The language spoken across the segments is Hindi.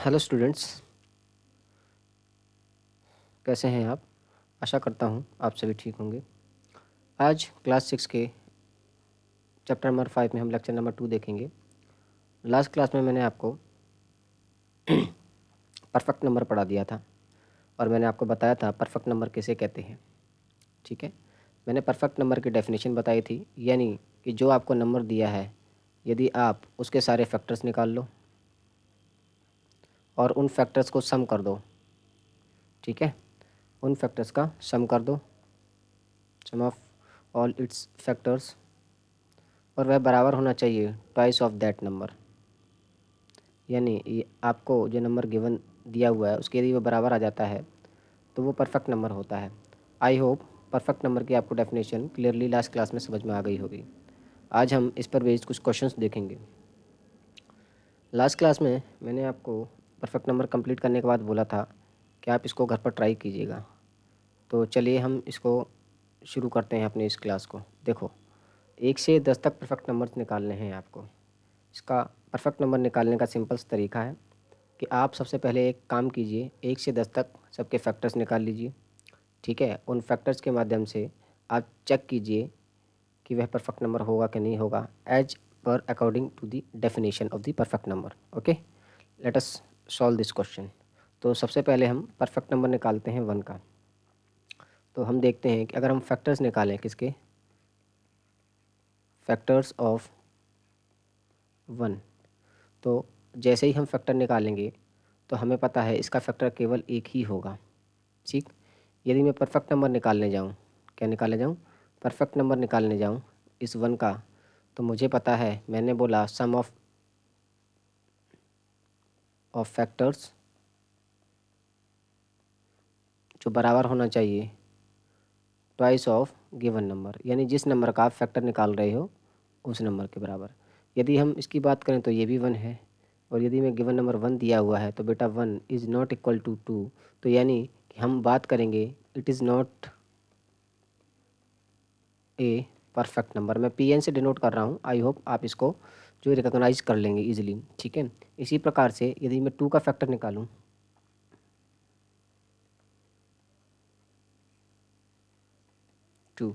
हेलो स्टूडेंट्स, कैसे हैं आप। आशा करता हूं आप सभी ठीक होंगे। आज क्लास 6 के चैप्टर नंबर 5 में हम लेक्चर नंबर 2 देखेंगे। लास्ट क्लास में मैंने आपको परफेक्ट नंबर पढ़ा दिया था और मैंने आपको बताया था परफेक्ट नंबर किसे कहते हैं। ठीक है, मैंने परफेक्ट नंबर की डेफिनेशन बताई थी, यानी कि जो आपको नंबर दिया है, यदि आप उसके सारे फैक्टर्स निकाल लो और उन फैक्टर्स को सम कर दो। ठीक है, उन फैक्टर्स का सम कर दो, सम ऑफ ऑल इट्स फैक्टर्स, और वह बराबर होना चाहिए ट्वाइस ऑफ दैट नंबर। यानी ये आपको जो नंबर गिवन दिया हुआ है उसके यदि वो बराबर आ जाता है तो वो परफेक्ट नंबर होता है। आई होप परफेक्ट नंबर की आपको डेफिनेशन क्लियरली लास्ट क्लास में समझ में आ गई होगी। आज हम इस पर बेस्ड कुछ क्वेश्चंस देखेंगे। लास्ट क्लास में मैंने आपको परफेक्ट नंबर कंप्लीट करने के बाद बोला था कि आप इसको घर पर ट्राई कीजिएगा। तो चलिए हम इसको शुरू करते हैं अपनी इस क्लास को। देखो, 1 से 10 तक परफेक्ट नंबर्स निकालने हैं आपको। इसका परफेक्ट नंबर निकालने का सिंपल तरीका है कि आप सबसे पहले एक काम कीजिए, 1 से 10 तक सबके फैक्टर्स निकाल लीजिए। ठीक है, उन फैक्टर्स के माध्यम से आप चेक कीजिए कि वह परफेक्ट नंबर होगा कि नहीं होगा, as per according to the definition of the perfect number. Okay, let us solve this question. तो सबसे पहले हम परफेक्ट नंबर निकालते हैं 1 का। तो हम देखते हैं कि अगर हम फैक्टर्स निकालें, किसके फैक्टर्स ऑफ 1, तो जैसे ही हम फैक्टर निकालेंगे तो हमें पता है इसका फैक्टर केवल एक ही होगा। ठीक, यदि मैं परफेक्ट नंबर निकालने जाऊँ, क्या निकालने जाऊँ, परफेक्ट नंबर निकालने जाऊँ इस 1 का, तो मुझे पता है, मैंने बोला सम ऑफ फैक्टर्स जो बराबर होना चाहिए ट्वाइस ऑफ गिवन नंबर, यानी जिस नंबर का आप फैक्टर निकाल रहे हो उस नंबर के बराबर। यदि हम इसकी बात करें तो ये भी 1 है, और यदि मैं गिवन नंबर 1 दिया हुआ है तो बेटा 1 इज़ नॉट इक्वल टू 2, तो यानी कि हम बात करेंगे it is not a perfect number. मैं पी एन से डिनोट कर रहा हूँ, आई होप आप इसको जो रिकॉग्नाइज कर लेंगे इजीली। ठीक है, इसी प्रकार से यदि मैं 2 का फैक्टर निकालूँ, 2,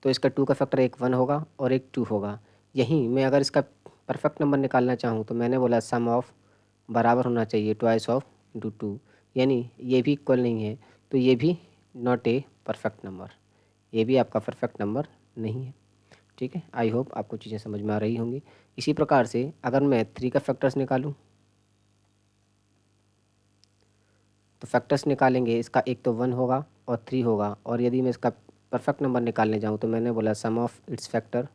तो इसका 2 का फैक्टर एक 1 होगा और एक 2 होगा। यहीं मैं अगर इसका परफेक्ट नंबर निकालना चाहूँ तो मैंने बोला सम ऑफ बराबर होना चाहिए ट्वाइस ऑफ इंटू 2, यानी ये भी इक्वल नहीं है तो ये भी नॉट ए परफेक्ट नंबर, ये भी आपका परफेक्ट नंबर नहीं है। ठीक है, आई होप आपको चीज़ें समझ में आ रही होंगी। इसी प्रकार से अगर मैं 3 का फैक्टर्स निकालूं, तो फैक्टर्स निकालेंगे, इसका एक तो 1 होगा और 3 होगा, और यदि मैं इसका परफेक्ट नंबर निकालने जाऊं तो मैंने बोला sum of its factor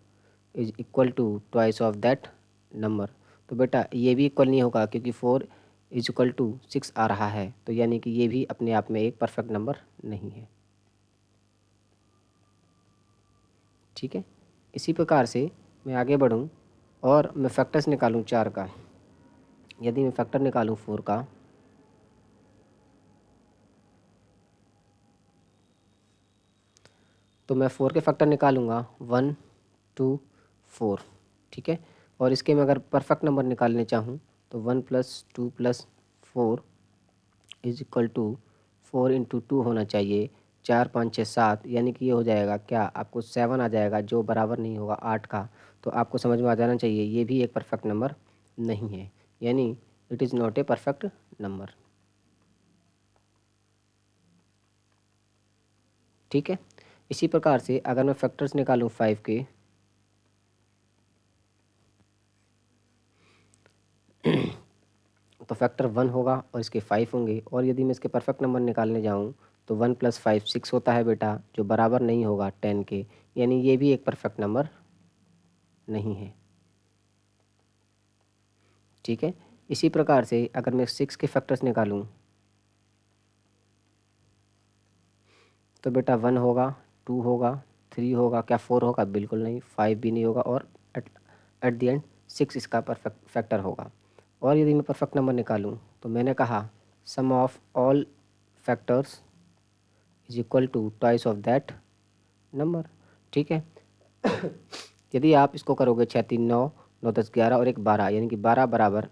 is equal to twice of that number. तो बेटा ये भी इक्वल नहीं होगा क्योंकि 4 इज इक्वल टू 6 आ रहा है, तो यानी कि ये भी अपने आप में एक परफेक्ट नंबर नहीं है। ठीक है, इसी प्रकार से मैं आगे बढ़ूं और मैं फैक्टर्स निकालूं 4 का। यदि मैं फैक्टर निकालूं 4 का, तो मैं 4 के फैक्टर निकालूंगा 1 2 4। ठीक है, और इसके मैं अगर परफेक्ट नंबर निकालने चाहूँ तो 1 + 2 + 4 इज इक्वल टू 4 इंटू 2 होना चाहिए, 4 5 6 7, यानी कि ये हो जाएगा क्या, आपको 7 आ जाएगा जो बराबर नहीं होगा 8 का। तो आपको समझ में आ जाना चाहिए ये भी एक परफेक्ट नंबर नहीं है, यानी it is not a perfect number. ठीक है, इसी प्रकार से अगर मैं फैक्टर्स निकालूं 5 के, तो फैक्टर 1 होगा और इसके 5 होंगे, और यदि मैं इसके परफेक्ट नंबर निकालने जाऊं तो 1 + 5 6 होता है बेटा, जो बराबर नहीं होगा 10 के, यानी ये भी एक परफेक्ट नंबर नहीं है। ठीक है, इसी प्रकार से अगर मैं 6 के फैक्टर्स निकालूं तो बेटा 1 होगा, 2 होगा, 3 होगा, क्या 4 होगा, बिल्कुल नहीं, 5 भी नहीं होगा, और एट एट द एंड 6 इसका परफेक्ट फैक्टर होगा। और यदि मैं परफेक्ट नंबर निकालूं तो मैंने कहा sum of all factors is equal to twice of that number. ठीक है, यदि आप इसको करोगे 6 3 9 9 10 11 और एक 12, यानी कि 12 बराबर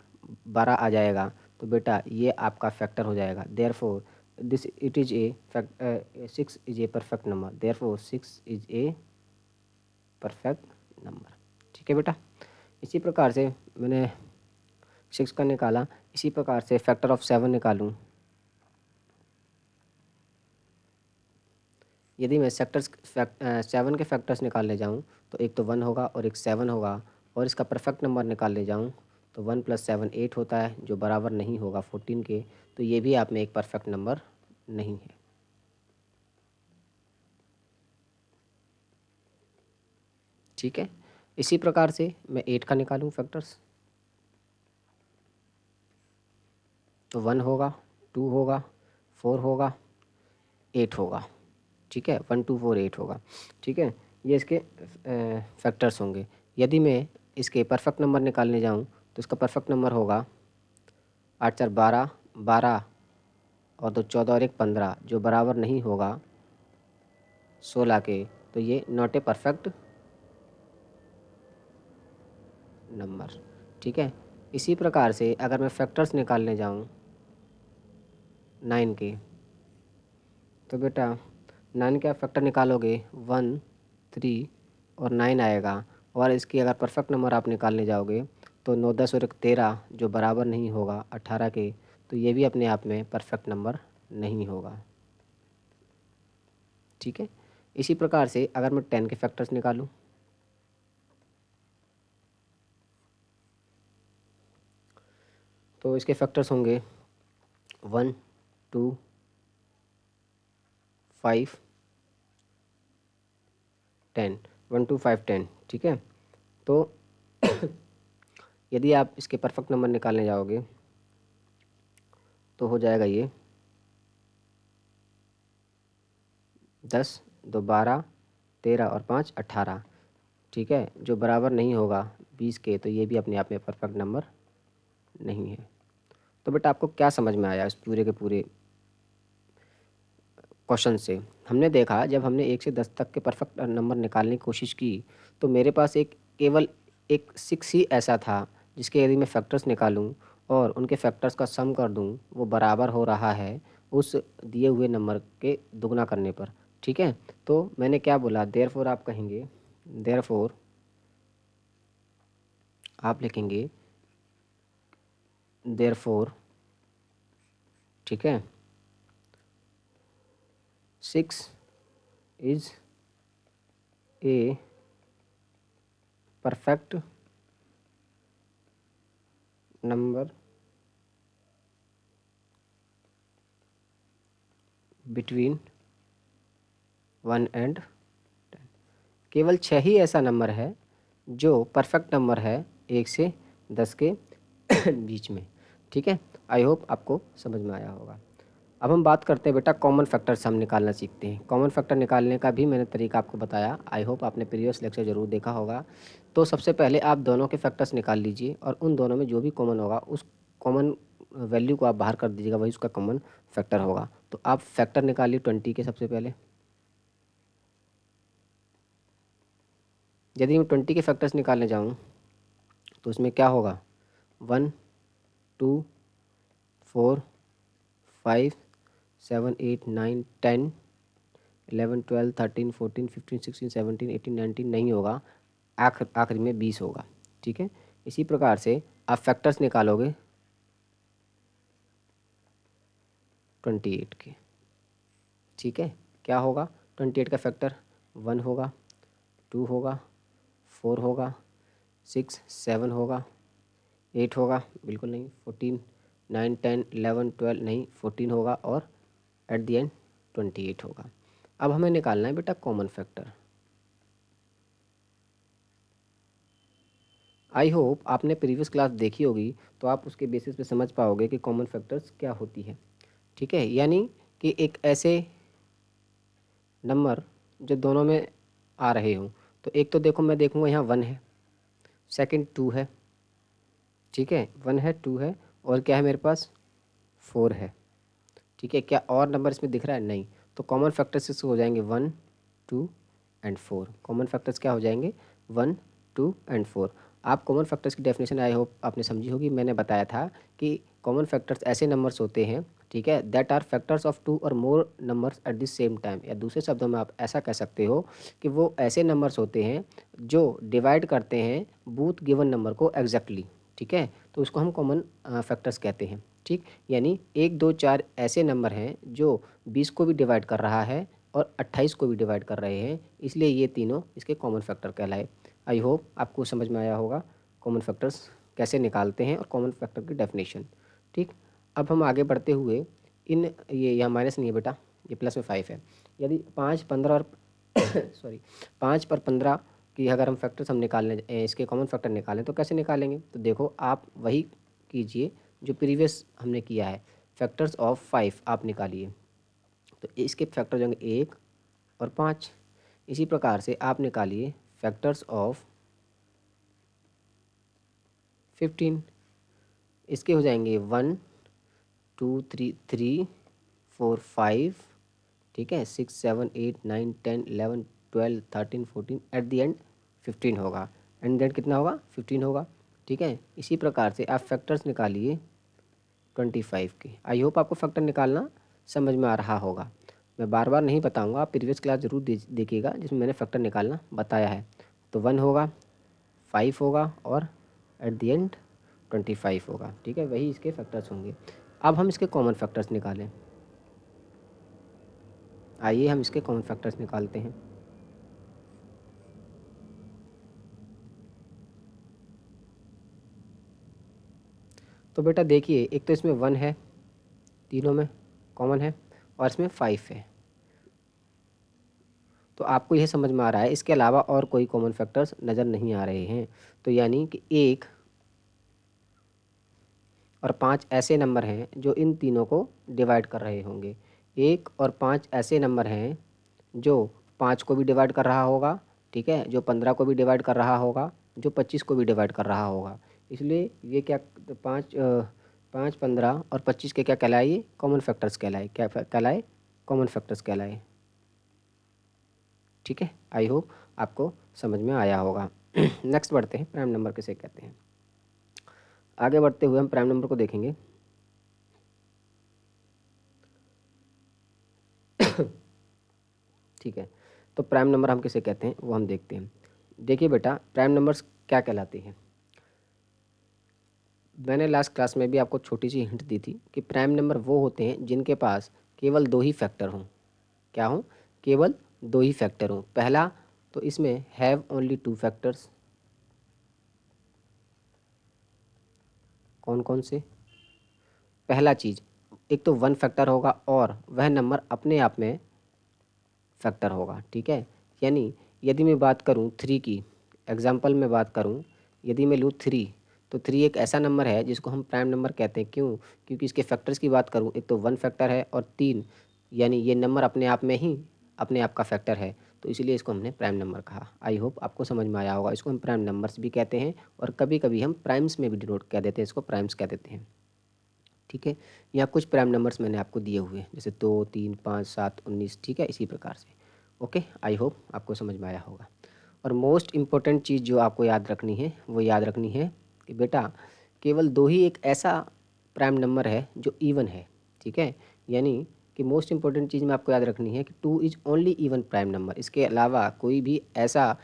12 आ जाएगा, तो तो बेटा ये आपका फैक्टर हो जाएगा। Therefore this it is a fact 6 is a perfect number, therefore 6 is a perfect number. ठीक है बेटा, इसी प्रकार से मैंने 6 का निकाला। इसी प्रकार से फैक्टर ऑफ 7 निकालूं। यदि मैं 7 के फैक्टर्स निकालने जाऊं तो एक तो 1 होगा और एक 7 होगा, और इसका परफेक्ट नंबर निकालने जाऊं तो 1 + 7 8 होता है, जो बराबर नहीं होगा 14 के। तो ये भी आप में एक परफेक्ट नंबर नहीं है। ठीक है, इसी प्रकार से मैं 8 का निकालूं फैक्टर्स, तो 1 होगा, 2 होगा, 4 होगा, 8 होगा। ठीक है, 1 2 4 8 होगा। ठीक है, ये इसके फैक्टर्स होंगे। यदि मैं इसके परफेक्ट नंबर निकालने जाऊं तो इसका परफेक्ट नंबर होगा 8 4 12, 12 और 2 14 और 1 15, जो बराबर नहीं होगा 16 के। तो ये नॉट ए परफेक्ट नंबर। ठीक है, इसी प्रकार से अगर मैं फैक्टर्स निकालने जाऊं 9 के, तो बेटा 9 के आप फैक्टर निकालोगे 1 3 और 9 आएगा। और इसकी अगर परफेक्ट नंबर आप निकालने जाओगे तो 9 10 और 1 13, जो बराबर नहीं होगा 18 के। तो ये भी अपने आप में परफेक्ट नंबर नहीं होगा। ठीक है, इसी प्रकार से अगर मैं 10 के फैक्टर्स निकालूं तो इसके फैक्टर्स होंगे 1 2 5 10, 1 2 5 10। ठीक है, तो यदि आप इसके परफेक्ट नंबर निकालने जाओगे तो हो जाएगा ये 10 2 12 13 और 5 18। ठीक है, जो बराबर नहीं होगा 20 के। तो ये भी अपने आप में परफेक्ट नंबर नहीं है। तो बेटा आपको क्या समझ में आया इस पूरे के पूरे क्वेश्चन से? हमने देखा जब हमने 1 से 10 तक के परफेक्ट नंबर निकालने की कोशिश की तो मेरे पास केवल एक 6 ही ऐसा था जिसके यदि मैं फैक्टर्स निकालूं और उनके फैक्टर्स का सम कर दूं, वो बराबर हो रहा है उस दिए हुए नंबर के दुगना करने पर। ठीक है, तो मैंने क्या बोला, देयरफॉर आप कहेंगे, देयरफॉर आप लिखेंगे देयरफॉर। ठीक है, 6 is a perfect number between 1 and 10। केवल 6 ही ऐसा नंबर है जो परफेक्ट नंबर है 1 से 10 के बीच में। ठीक है, आई होप आपको समझ में आया होगा। अब हम बात करते हैं बेटा कॉमन फैक्टर्स हम निकालना सीखते हैं। कॉमन फैक्टर निकालने का भी मैंने तरीका आपको बताया, आई होप आपने प्रीवियस लेक्चर ज़रूर देखा होगा। तो सबसे पहले आप दोनों के फैक्टर्स निकाल लीजिए और उन दोनों में जो भी कॉमन होगा उस कॉमन वैल्यू को आप बाहर कर दीजिएगा, वही उसका कॉमन फैक्टर होगा। तो आप फैक्टर निकालिए 20 के सबसे पहले। यदि मैं 20 के फैक्टर्स निकालने जाऊँ तो उसमें क्या होगा, 1 2 4 5 7 8 9 10 11 12 13 14 15 16 17 18 19 नहीं होगा, आखिरी में 20 होगा। ठीक है, इसी प्रकार से आप फैक्टर्स निकालोगे 28 के। ठीक है, क्या होगा 28 का फैक्टर, 1 होगा, 2 होगा, 4 होगा, 6 7 होगा, 8 होगा, बिल्कुल नहीं, 14 9 10 11 12 नहीं, 14 होगा, और एट द एंड 28 होगा। अब हमें निकालना है बेटा कॉमन फैक्टर। आई होप आपने प्रीवियस क्लास देखी होगी तो आप उसके बेसिस पे समझ पाओगे कि कॉमन फैक्टर्स क्या होती है। ठीक है, यानी कि एक ऐसे नंबर जो दोनों में आ रहे हों। तो एक तो देखो मैं देखूँगा यहाँ 1 है, सेकंड 2 है। ठीक है, 1 है, 2 है, और क्या है मेरे पास 4 है। ठीक है, क्या और नंबर इसमें दिख रहा है? नहीं। तो कॉमन फैक्टर्स हो जाएंगे 1 2 एंड 4। कॉमन फैक्टर्स क्या हो जाएंगे, 1 2 एंड 4। आप कॉमन फैक्टर्स की डेफिनेशन आई होप आपने समझी होगी। मैंने बताया था कि कॉमन फैक्टर्स ऐसे नंबर्स होते हैं, ठीक है, that are factors of two और more numbers at the same time. या दूसरे शब्दों में आप ऐसा कह सकते हो कि वो ऐसे नंबर्स होते हैं जो डिवाइड करते हैं बोथ गिवन नंबर को एग्जैक्टली, ठीक है, तो उसको हम कॉमन फैक्टर्स कहते हैं। ठीक, यानी 1 2 4 ऐसे नंबर हैं जो 20 को भी डिवाइड कर रहा है और 28 को भी डिवाइड कर रहे हैं, इसलिए ये तीनों इसके कॉमन फैक्टर कहलाए। आई होप आपको समझ में आया होगा कॉमन फैक्टर्स कैसे निकालते हैं और कॉमन फैक्टर की डेफिनेशन। ठीक, अब हम आगे बढ़ते हुए इन ये यहाँ माइनस नहीं है बेटा, ये प्लस में 5 है। यदि 5 15 और सॉरी 5 पर 15 की अगर हम फैक्टर्स हम निकालने इसके कॉमन फैक्टर निकालें तो कैसे निकालेंगे? तो देखो आप वही कीजिए जो प्रीवियस हमने किया है, फैक्टर्स ऑफ 5 आप निकालिए, तो इसके फैक्टर हो जाएंगे 1 और 5। इसी प्रकार से आप निकालिए फैक्टर्स ऑफ 15, इसके हो जाएंगे 1 2 3 3 4 5, ठीक है, 6 7 8 9 10 11 12 13 14, एट द एंड 15 होगा। एंड देन कितना होगा? 15 होगा। ठीक है, इसी प्रकार से आप फैक्टर्स निकालिए 25 के। आई होप आपको फैक्टर निकालना समझ में आ रहा होगा। मैं बार बार नहीं बताऊंगा, आप प्रीवियस क्लास ज़रूर देखिएगा जिसमें मैंने फैक्टर निकालना बताया है। तो 1 होगा, 5 होगा और एट द एंड 25 होगा। ठीक है, वही इसके फैक्टर्स होंगे। अब हम इसके कॉमन फैक्टर्स निकालें। आइए हम इसके कॉमन फैक्टर्स निकालते हैं। तो बेटा देखिए, एक तो इसमें 1 है, तीनों में कॉमन है, और इसमें 5 है। तो आपको यह समझ में आ रहा है इसके अलावा और कोई कॉमन फैक्टर्स नज़र नहीं आ रहे हैं। तो यानी कि 1 और 5 ऐसे नंबर हैं जो इन तीनों को डिवाइड कर रहे होंगे। 1 और 5 ऐसे नंबर हैं जो 5 को भी डिवाइड कर रहा होगा, ठीक है, जो 15 को भी डिवाइड कर रहा होगा, जो 25 को भी डिवाइड कर रहा होगा। इसलिए ये क्या, तो 5 15 और 25 के क्या कहलाए? ये कॉमन फैक्टर्स कहलाए। क्या कहलाए? कॉमन फैक्टर्स कहलाए। ठीक है, आई होप आपको समझ में आया होगा। नेक्स्ट बढ़ते हैं, प्राइम नंबर किसे कहते हैं। आगे बढ़ते हुए हम प्राइम नंबर को देखेंगे। ठीक है, तो प्राइम नंबर हम किसे कहते हैं वो हम देखते हैं। देखिए बेटा, प्राइम नंबर्स क्या कहलाते हैं। मैंने लास्ट क्लास में भी आपको छोटी सी हिंट दी थी कि प्राइम नंबर वो होते हैं जिनके पास केवल 2 ही फैक्टर हों। क्या हों? केवल 2 ही फैक्टर हों। पहला, तो इसमें हैव ओनली 2 फैक्टर्स। कौन कौन से? पहला चीज़, एक तो 1 फैक्टर होगा और वह नंबर अपने आप में फैक्टर होगा। ठीक है, यानी यदि मैं बात करूं 3 की, एग्जांपल में बात करूं, यदि मैं लूँ 3, तो 3 एक ऐसा नंबर है जिसको हम प्राइम नंबर कहते हैं। क्यों? क्योंकि इसके फैक्टर्स की बात करूं, एक तो 1 फैक्टर है और 3, यानी ये नंबर अपने आप में ही अपने आप का फैक्टर है, तो इसीलिए इसको हमने प्राइम नंबर कहा। आई होप आपको समझ में आया होगा। इसको हम प्राइम नंबर्स भी कहते हैं और कभी कभी हम प्राइम्स में भी डिनोट कह देते हैं, इसको प्राइम्स कह देते हैं। ठीक है, यहाँ कुछ प्राइम नंबर्स मैंने आपको दिए हुए हैं, जैसे 2 3 5 7 19। ठीक है, इसी प्रकार से। ओके, आई होप आपको समझ में आया होगा। और मोस्ट इम्पोर्टेंट चीज़ जो आपको याद रखनी है वो याद रखनी है कि बेटा केवल 2 ही एक ऐसा प्राइम नंबर है जो इवन है। ठीक है, यानी कि मोस्ट इम्पोर्टेंट चीज़ में आपको याद रखनी है कि 2 is only even prime number. इसके अलावा कोई भी ऐसा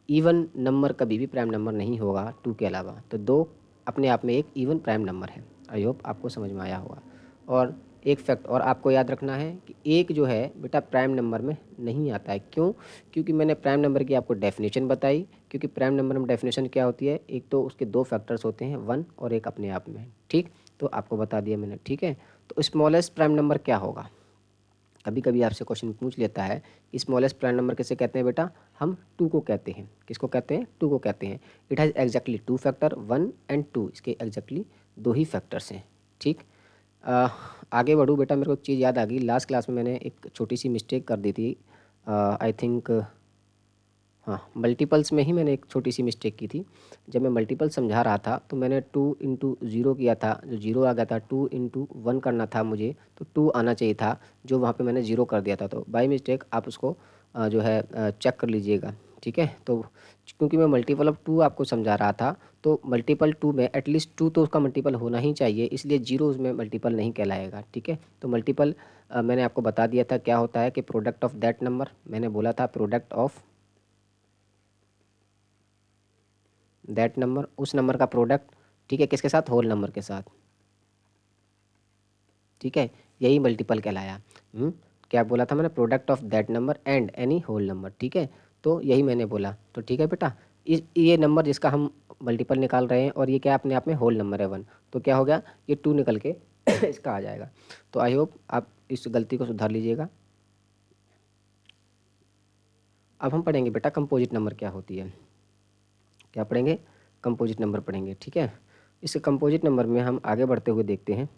इवन नंबर कभी भी प्राइम नंबर नहीं होगा 2 के अलावा। तो 2 अपने आप में एक इवन प्राइम नंबर है। आई होप आपको समझ में आया होगा। और एक फैक्ट और आपको याद रखना है कि एक जो है बेटा प्राइम नंबर में नहीं आता है। क्यों? क्योंकि मैंने प्राइम नंबर की आपको डेफिनेशन बताई। क्योंकि प्राइम नंबर में डेफिनेशन क्या होती है, एक तो उसके 2 फैक्टर्स होते हैं, 1 और एक अपने आप में। ठीक, तो आपको बता दिया मैंने। ठीक है, तो स्मॉलेस्ट प्राइम नंबर क्या होगा? कभी कभी आपसे क्वेश्चन पूछ लेता है कि स्मॉलेस्ट प्राइम नंबर किसे कहते हैं बेटा? हम 2 को कहते हैं। किसको कहते हैं? 2 को कहते हैं। It has exactly 2 factor, 1 and 2, इसके एग्जैक्टली 2 ही फैक्टर्स हैं। ठीक, आगे बढ़ूँ बेटा, मेरे को एक चीज़ याद आ गई। लास्ट क्लास में मैंने एक छोटी सी मिस्टेक कर दी थी। आई थिंक हाँ, मल्टीपल्स में ही मैंने एक छोटी सी मिस्टेक की थी। जब मैं मल्टीपल समझा रहा था तो मैंने 2 इंटू 0 किया था, जो 0 आ गया था। 2 इंटू 1 करना था मुझे, तो 2 आना चाहिए था, जो वहाँ पे मैंने 0 कर दिया था। तो बाय मिस्टेक आप उसको जो है चेक कर लीजिएगा। ठीक है, तो क्योंकि मैं मल्टीपल ऑफ 2 आपको समझा रहा था, तो मल्टीपल टू में एटलीस्ट टू तो उसका मल्टीपल होना ही चाहिए, इसलिए जीरो उसमें मल्टीपल नहीं कहलाएगा। ठीक है, तो मल्टीपल मैंने आपको बता दिया था क्या होता है कि प्रोडक्ट ऑफ दैट नंबर, मैंने बोला था प्रोडक्ट ऑफ दैट नंबर, उस नंबर का प्रोडक्ट। ठीक है, किसके साथ? होल नंबर के साथ। ठीक है, यही मल्टीपल कहलाया। क्या बोला था मैंने? Product of that number and any whole number. ठीक है, तो यही मैंने बोला। तो ठीक है बेटा, इस ये नंबर जिसका हम मल्टीपल निकाल रहे हैं और ये क्या अपने आप में होल नंबर है 1, तो क्या हो गया? ये 2 निकल के इसका आ जाएगा। तो आई होप आप इस गलती को सुधार लीजिएगा। अब हम पढ़ेंगे बेटा कंपोजिट नंबर क्या होती है। क्या पढ़ेंगे? कंपोजिट नंबर पढ़ेंगे। ठीक है, इस कंपोजिट नंबर में हम आगे बढ़ते हुए देखते हैं।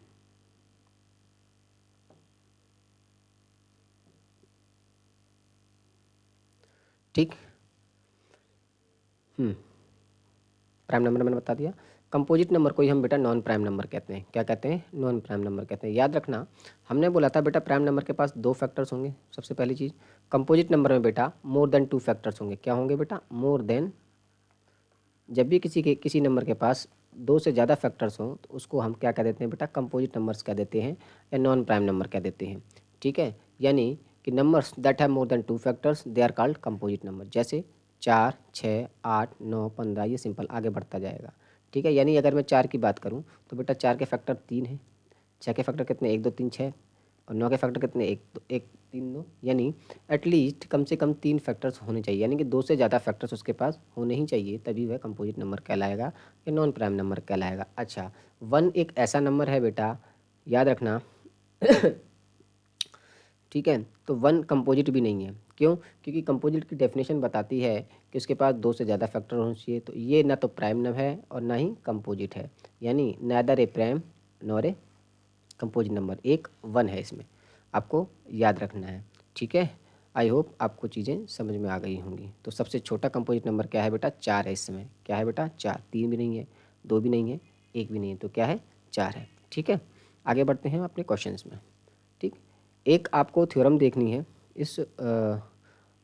ठीक, प्राइम नंबर मैंने बता दिया। कंपोजिट नंबर को ही हम बेटा नॉन प्राइम नंबर कहते हैं। क्या कहते हैं? नॉन प्राइम नंबर कहते हैं। याद रखना, हमने बोला था बेटा प्राइम नंबर के पास 2 फैक्टर्स होंगे। सबसे पहली चीज़, कंपोजिट नंबर में बेटा मोर देन 2 फैक्टर्स होंगे। क्या होंगे बेटा? More than. जब भी किसी नंबर के पास 2 से ज़्यादा फैक्टर्स हों तो उसको हम क्या कह देते हैं बेटा? कंपोजिट नंबर्स कह देते हैं या नॉन प्राइम नंबर कह देते हैं। ठीक है, यानी कि numbers that have more than 2 factors they are called composite number. जैसे 4, 6, 8, 9, 15, ये सिंपल आगे बढ़ता जाएगा। ठीक है, यानी अगर मैं 4 की बात करूँ तो बेटा 4 के फैक्टर 3 हैं, 6 के फैक्टर कितने? 1, 2, 3, 6, और 9 के फैक्टर कितने? 1, 3, 2, यानी एटलीस्ट कम से कम 3 फैक्टर्स होने चाहिए, यानी कि 2 से ज़्यादा फैक्टर्स उसके पास होने ही चाहिए, तभी वह कंपोजिट नंबर कहलाएगा या नॉन प्राइम नंबर कहलाएगा। अच्छा, 1 एक ऐसा नंबर है बेटा, याद रखना। ठीक है, तो 1 कंपोजिट भी नहीं है। क्यों? क्योंकि कंपोजिट की डेफिनेशन बताती है कि उसके पास 2 से ज़्यादा फैक्टर होने चाहिए। तो ये ना तो प्राइम नंबर है और ना ही कंपोजिट है, यानी neither A prime nor a composite number. एक 1 है इसमें, आपको याद रखना है। ठीक है, आई होप आपको चीज़ें समझ में आ गई होंगी। तो सबसे छोटा कंपोजिट नंबर क्या है बेटा? 4 है इस समय। क्या है बेटा? 4। 3 भी नहीं है, 2 भी नहीं है, 1 भी नहीं है, तो क्या है? 4 है। ठीक है, आगे बढ़ते हैं अपने क्वेश्चंस में। ठीक, एक आपको थ्योरम देखनी है।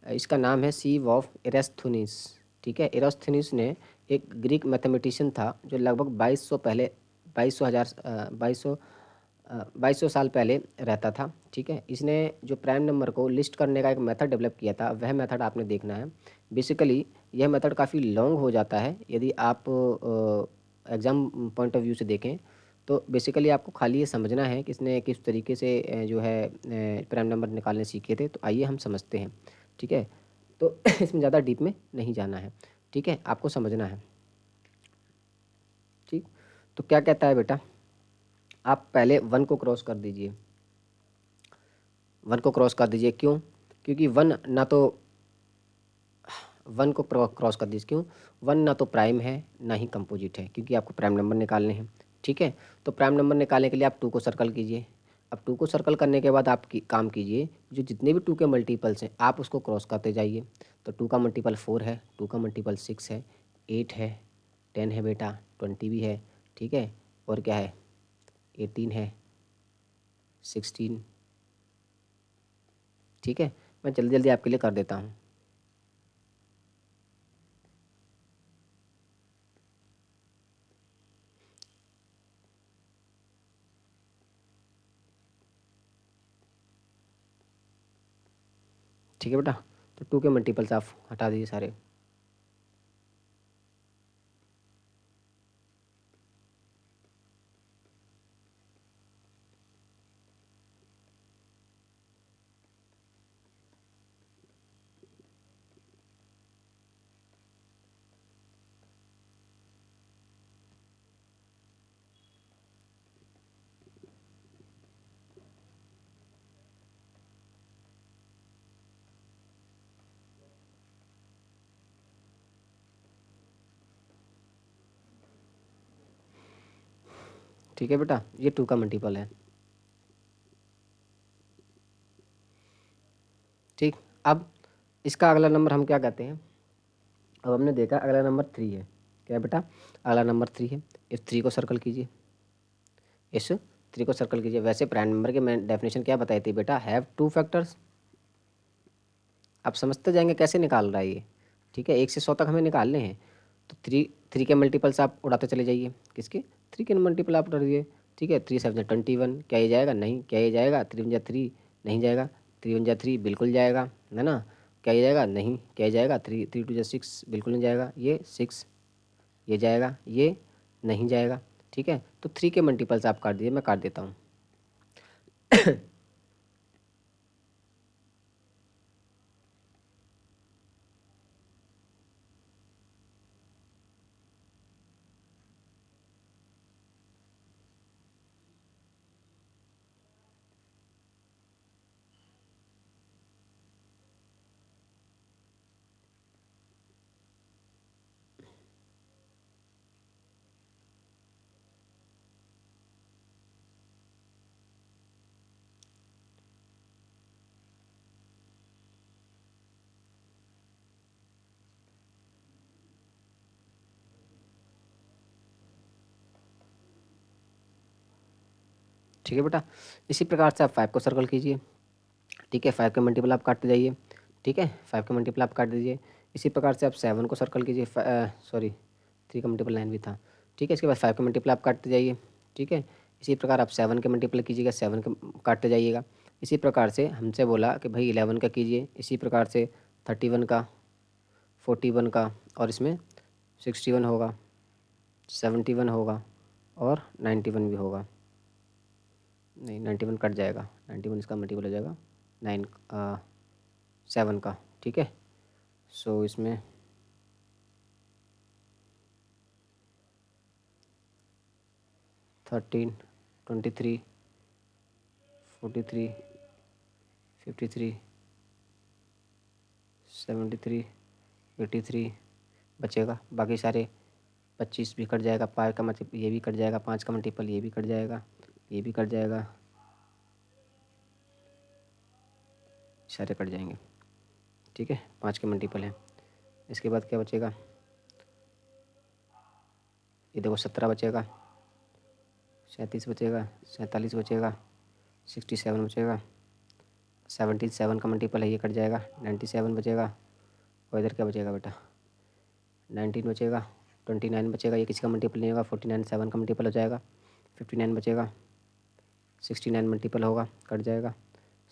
इसका नाम है सीव ऑफ इरेस्थुनिस। ठीक है, इरेस्थुनिस ने एक ग्रीक मैथमेटिशियन था जो लगभग 2200 पहले 2200 साल पहले रहता था। ठीक है, इसने जो प्राइम नंबर को लिस्ट करने का एक मेथड डेवलप किया था, वह मेथड आपने देखना है। बेसिकली यह मेथड काफ़ी लॉन्ग हो जाता है यदि आप एग्ज़ाम पॉइंट ऑफ व्यू से देखें। तो बेसिकली आपको खाली ये समझना है कि इसने किस तरीके से जो है प्राइम नंबर निकालने सीखे थे। तो आइए हम समझते हैं। ठीक है, तो इसमें ज़्यादा डीप में नहीं जाना है। ठीक है, आपको समझना है। ठीक, तो क्या कहता है बेटा? आप पहले 1 को क्रॉस कर दीजिए। 1 को क्रॉस कर दीजिए। क्यों? क्योंकि 1 ना तो 1 को क्रॉस कर दीजिए। क्यों? 1 ना तो प्राइम है ना ही कंपोजिट है, क्योंकि आपको प्राइम नंबर निकालने हैं। ठीक है, तो प्राइम नंबर निकालने के लिए आप 2 को सर्कल कीजिए। अब 2 को सर्कल करने के बाद आप काम कीजिए, जो जितने भी 2 के मल्टीपल्स हैं आप उसको क्रॉस करते जाइए। तो 2 का मल्टीपल 4 है, 2 का मल्टीपल 6 है, 8 है, 10 है बेटा, 20 भी है। ठीक है, और क्या है? 18 है, 16। ठीक है, मैं जल्दी जल्दी आपके लिए कर देता हूँ। ठीक है बेटा, तो 2 के मल्टीपल्स आप हटा दीजिए सारे। ठीक है बेटा, ये 2 का मल्टीपल है। ठीक, अब इसका अगला नंबर हम क्या कहते हैं? अब हमने देखा अगला नंबर 3 है। क्या है बेटा? अगला नंबर 3 है। इस 3 को सर्कल कीजिए, इस 3 को सर्कल कीजिए। वैसे प्राइम नंबर की मैंने डेफिनेशन क्या बताई थी बेटा? Have 2 factors. आप समझते जाएंगे कैसे निकाल रहा है ये। ठीक है, 1 से 100 तक हमें निकालने हैं। तो थ्री के मल्टीपल्स आप उड़ाते चले जाइए। किसके? 3 के मल्टीपल आप उड़ा दीजिए। ठीक है, 3 7 21, क्या ये जाएगा? नहीं। क्या ये जाएगा? 3 1 3 नहीं जाएगा। 3 1 3 बिल्कुल जाएगा, है ना? क्या ये जाएगा? नहीं। क्या ये जाएगा? 3 3 2 6 बिल्कुल नहीं जाएगा। ये 6 ये जाएगा, ये नहीं जाएगा। ठीक है, तो 3 के मल्टीपल्स आप काट दीजिए, मैं काट देता हूँ। ठीक है बेटा, इसी प्रकार से आप 5 को सर्कल कीजिए। ठीक है, 5 के मल्टीपल आप काटते जाइए। ठीक है, 5 के मल्टीपल आप काट दीजिए। इसी प्रकार से आप 7 को सर्कल कीजिए। सॉरी, 3 का मल्टीपल 9 भी था। ठीक है, इसके बाद 5 के मल्टीपल आप काटते जाइए। ठीक है, इसी प्रकार आप 7 के मल्टीपल कीजिएगा, 7 के काटते जाइएगा। इसी प्रकार से हमसे बोला कि भाई 11 का कीजिए। इसी प्रकार से 31 का, 41 का, और इसमें 61 होगा, 71 होगा, और 91 भी होगा। नहीं, 91 कट जाएगा, 91 इसका मल्टीपल हो जाएगा 7 का। ठीक है, सो इसमें 13 23 43 53 73 83 बचेगा। बाकी सारे 25 भी कट जाएगा, 5 का मल्टीपल ये भी कट जाएगा, 5 का मल्टीपल ये भी कट जाएगा, ये भी कट जाएगा, सारे कट जाएंगे। ठीक है, 5 के मल्टीपल है। इसके बाद क्या बचेगा? ये देखो 17 बचेगा, 37 बचेगा, 47 बचेगा, 67 बचेगा, 77 का मल्टीपल है, ये कट जाएगा, 97 बचेगा, और इधर क्या बचेगा बेटा? 19 बचेगा, 29 बचेगा, ये किसी का मल्टीपल नहीं होगा, 49 7 का मल्टीपल हो जाएगा, 59 बचेगा, 69 मल्टीपल होगा, कट जाएगा,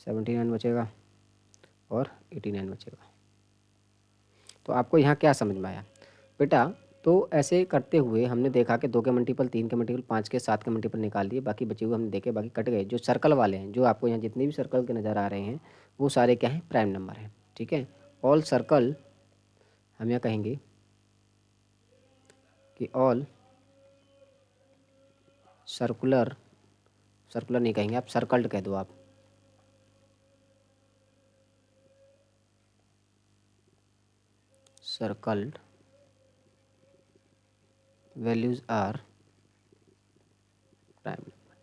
79 बचेगा, और 89 बचेगा। तो आपको यहाँ क्या समझ में आया बेटा? तो ऐसे करते हुए हमने देखा कि 2 के मल्टीपल, 3 के मल्टीपल, 5 के, 7 के मल्टीपल निकाल दिए, बाकी बचे हुए हमने देखे, बाकी कट गए। जो सर्कल वाले हैं, जो आपको यहाँ जितने भी सर्कल के नज़र आ रहे हैं, वो सारे क्या हैं? प्राइम नंबर हैं। ठीक है, ऑल सर्कल, हम यहाँ कहेंगे कि ऑल सर्कुलर, सर्कुलर नहीं कहेंगे आप, सर्कल्ड कह दो आप। Circled values are prime number.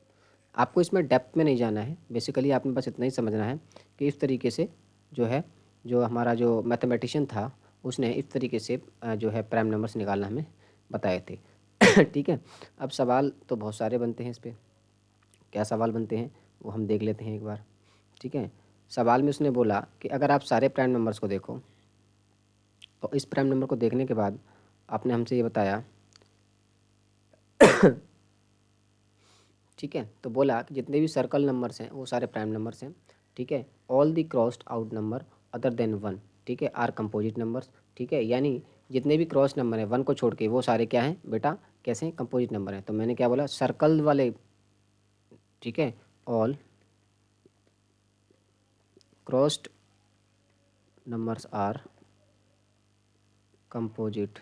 आपको इसमें डेप्थ में नहीं जाना है, बेसिकली आपने बस इतना ही समझना है कि इस तरीके से जो है, जो हमारा जो मैथमेटिशियन था उसने इस तरीके से जो है प्राइम नंबर्स निकालना हमें बताए थे। ठीक है, अब सवाल तो बहुत सारे बनते हैं इस पर। क्या सवाल बनते हैं वो हम देख लेते हैं एक बार। ठीक है, सवाल में उसने बोला कि अगर आप सारे प्राइम नंबर्स को देखो, तो इस प्राइम नंबर को देखने के बाद आपने हमसे ये बताया। ठीक है, तो बोला कि जितने भी सर्कल नंबर्स हैं वो सारे प्राइम नंबर्स हैं। ठीक है, all the crossed out number other than 1, ठीक है, आर कंपोजिट नंबर्स। ठीक है, यानी जितने भी क्रॉस नंबर हैं 1 को छोड़ के वो सारे क्या हैं बेटा? कैसे हैं? कंपोजिट नंबर हैं। तो मैंने क्या बोला? सर्कल वाले। ठीक है, all crossed numbers are composite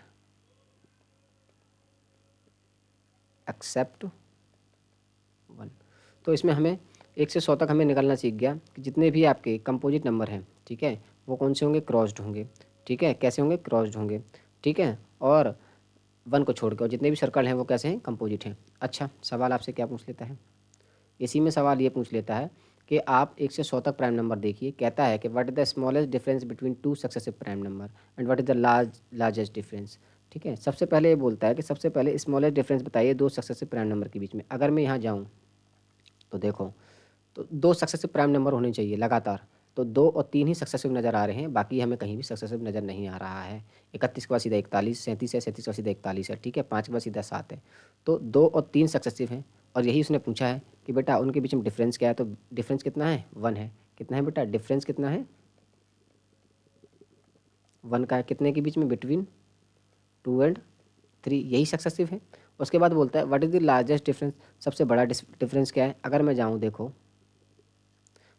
except 1। तो इसमें हमें 1 से 100 तक हमें निकालना सीख गया कि जितने भी आपके कंपोजिट नंबर हैं, ठीक है, वो कौन से होंगे? क्रॉस्ड होंगे। ठीक है, कैसे होंगे? क्रॉस्ड होंगे। ठीक है, और 1 को छोड़ के, और जितने भी सर्कल हैं वो कैसे हैं? कंपोजिट हैं। अच्छा, सवाल आपसे क्या पूछ लेता है? इसी में सवाल ये पूछ लेता है कि आप 1 से 100 तक प्राइम नंबर देखिए। कहता है कि what is the smallest difference between 2 successive prime number and what is the largest difference. ठीक है, सबसे पहले ये बोलता है कि सबसे पहले स्मॉलेस्ट डिफरेंस बताइए 2 सक्सेसिव प्राइम नंबर के बीच में। अगर मैं यहाँ जाऊँ तो देखो, तो 2 सक्सेसिव प्राइम नंबर होने चाहिए लगातार, तो 2 और 3 ही सक्सेसिव नज़र आ रहे हैं, बाकी हमें कहीं भी सक्सेसिव नज़र नहीं आ रहा है। 31 के बाद सीधा 41, 37 है, 37 के बाद सीधा 41 है, ठीक है। 5 के बाद सीधा 7 है, तो 2 और 3 सक्सेसिव हैं। और यही उसने पूछा है कि बेटा उनके बीच में डिफरेंस क्या है, तो डिफरेंस कितना है, 1 है। कितना है बेटा, डिफरेंस कितना है, 1 का है। कितने के बीच में, बिटवीन 2 एंड 3, यही सक्सेसिव है। उसके बाद बोलता है what is the largest difference, सबसे बड़ा डिफरेंस क्या है। अगर मैं जाऊँ, देखो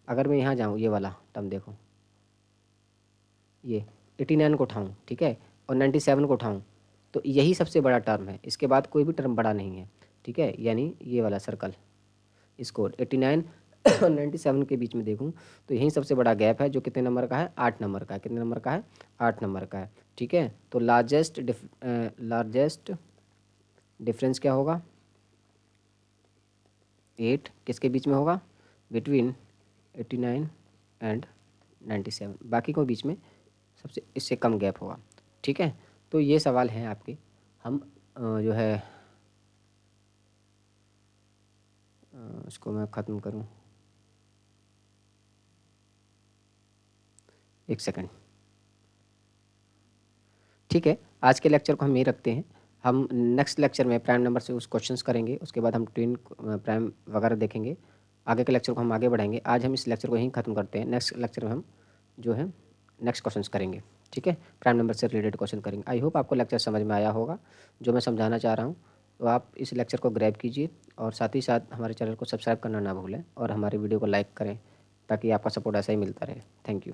अगर मैं यहाँ जाऊँ, ये वाला टर्म देखो, ये 89 को उठाऊँ, ठीक है, और 97 को उठाऊँ, तो यही सबसे बड़ा टर्म है। इसके बाद कोई भी टर्म बड़ा नहीं है, ठीक है। यानी ये वाला सर्कल, इसको 89 और 97 के बीच में देखूँ तो यही सबसे बड़ा गैप है, जो कितने नंबर का है, 8 नंबर का है। कितने नंबर का है, 8 नंबर का है, ठीक है। तो लार्जेस्ट डिफरेंस क्या होगा, 8 किसके बीच में होगा, बिटवीन 89 एंड 97, बाकी को बीच में सबसे इससे कम गैप होगा, ठीक है। तो ये सवाल हैं आपके। हम जो है इसको मैं ख़त्म करूँ, एक सेकंड, ठीक है। आज के लेक्चर को हम यही रखते हैं। हम नेक्स्ट लेक्चर में प्राइम नंबर से उस क्वेश्चंस करेंगे, उसके बाद हम ट्विन प्राइम वगैरह देखेंगे। आगे के लेक्चर को हम आगे बढ़ाएंगे। आज हम इस लेक्चर को यहीं ख़त्म करते हैं। नेक्स्ट लेक्चर में हम जो है नेक्स्ट क्वेश्चंस करेंगे, ठीक है। प्राइम नंबर से रिलेटेड क्वेश्चन करेंगे। आई होप आपको लेक्चर समझ में आया होगा जो मैं समझाना चाह रहा हूँ। तो आप इस लेक्चर को ग्रैब कीजिए और साथ ही साथ हमारे चैनल को सब्सक्राइब करना ना भूलें और हमारी वीडियो को लाइक करें, ताकि आपका सपोर्ट ऐसा ही मिलता रहे। Thank you.